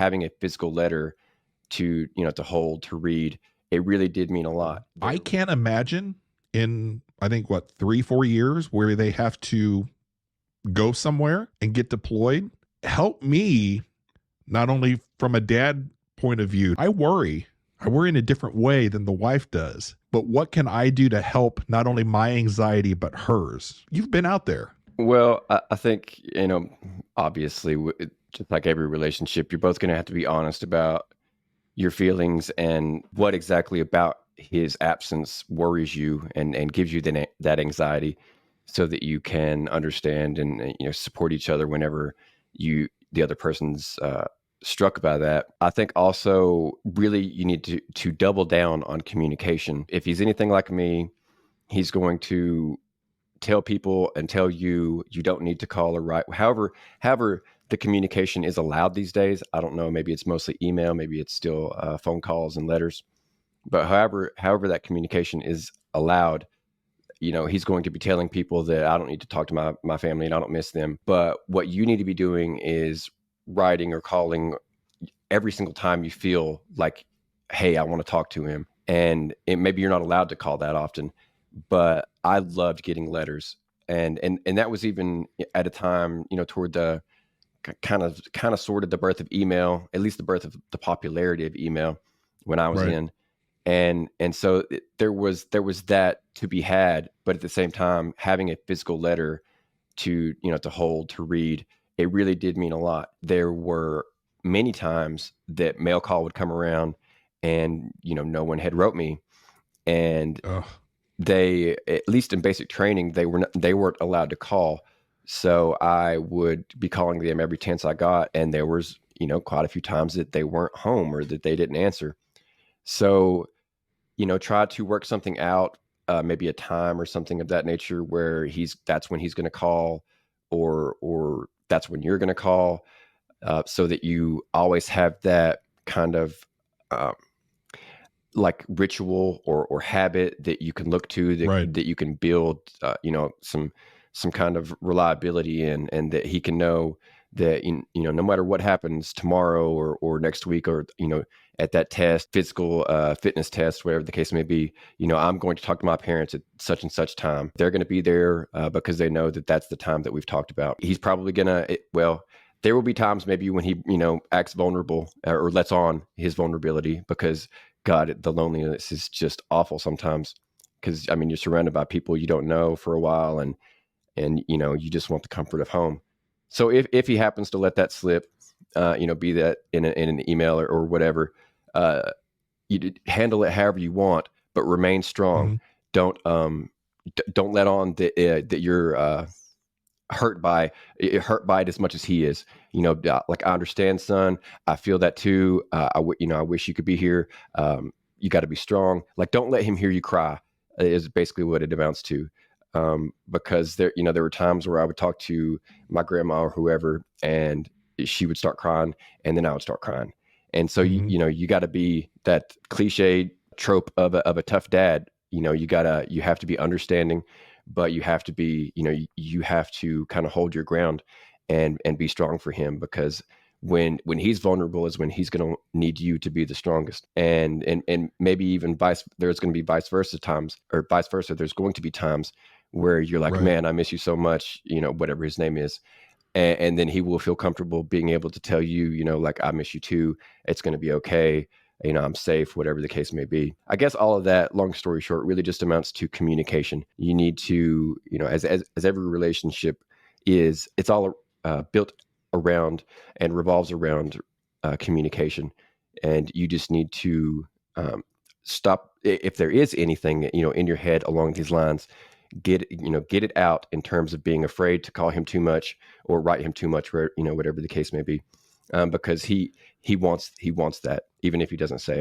having a physical letter to, to hold, to read, it really did mean a lot. I can't imagine in, I think, what, 3-4 years where they have to go somewhere and get deployed. Help me, not only from a dad point of view. I worry in a different way than the wife does. But what can I do to help not only my anxiety, but hers? You've been out there. Well, I think, obviously, just like every relationship, you're both going to have to be honest about your feelings and what exactly about his absence worries you and gives you that anxiety, so that you can understand and support each other whenever the other person's struck by that. I think also really you need to double down on communication. If he's anything like me, he's going to tell people and tell you don't need to call or write. However the communication is allowed these days. I don't know, maybe it's mostly email, maybe it's still phone calls and letters, but however that communication is allowed, he's going to be telling people that I don't need to talk to my family and I don't miss them. But what you need to be doing is writing or calling every single time you feel like, hey, I want to talk to him. And maybe you're not allowed to call that often, but I loved getting letters. And that was even at a time, toward the kind of sort of the birth of email, at least the birth of the popularity of email when I was Right. in. And so there was that to be had, but at the same time, having a physical letter to, to hold, to read, it really did mean a lot. There were many times that mail call would come around and, no one had wrote me. And Ugh. they, at least in basic training, they weren't allowed to call. So I would be calling them every chance I got. And there was, quite a few times that they weren't home or that they didn't answer. So, try to work something out, maybe a time or something of that nature where that's when he's going to call, or that's when you're going to call, so that you always have that kind of like ritual or habit that you can look to, Right. that you can build, some kind of reliability in, and that he can know that, no matter what happens tomorrow or next week, or, at that test, physical fitness test, whatever the case may be, I'm going to talk to my parents at such and such time. They're going to be there because they know that that's the time that we've talked about. He's probably well, there will be times maybe when he, acts vulnerable or lets on his vulnerability, because God, the loneliness is just awful sometimes. Because you're surrounded by people you don't know for a while, and you just want the comfort of home. So if he happens to let that slip, be that in an email or whatever, you handle it however you want, but remain strong. Mm-hmm. Don't let on that you're hurt by it as much as he is. Like, I understand, son. I feel that too. I wish you could be here. You got to be strong. Like, don't let him hear you cry. Is basically what it amounts to. Because there were times where I would talk to my grandma or whoever, and she would start crying, and then I would start crying. And so Mm-hmm. you got to be that cliche trope of a tough dad. You have to be understanding, but you have to be, you have to kind of hold your ground and be strong for him, because when he's vulnerable is when he's going to need you to be the strongest. And maybe even there's going to be vice versa times, or vice versa. There's going to be times where you're like, Right. man, I miss you so much, whatever his name is. And then he will feel comfortable being able to tell you, like, I miss you too. It's going to be okay. I'm safe, whatever the case may be. I guess all of that, long story short, really just amounts to communication. You need to, as every relationship is, it's all built around and revolves around communication. And you just need to stop, if there is anything, in your head along these lines, get it out in terms of being afraid to call him too much or write him too much, where, whatever the case may be, because he wants that, even if he doesn't say it.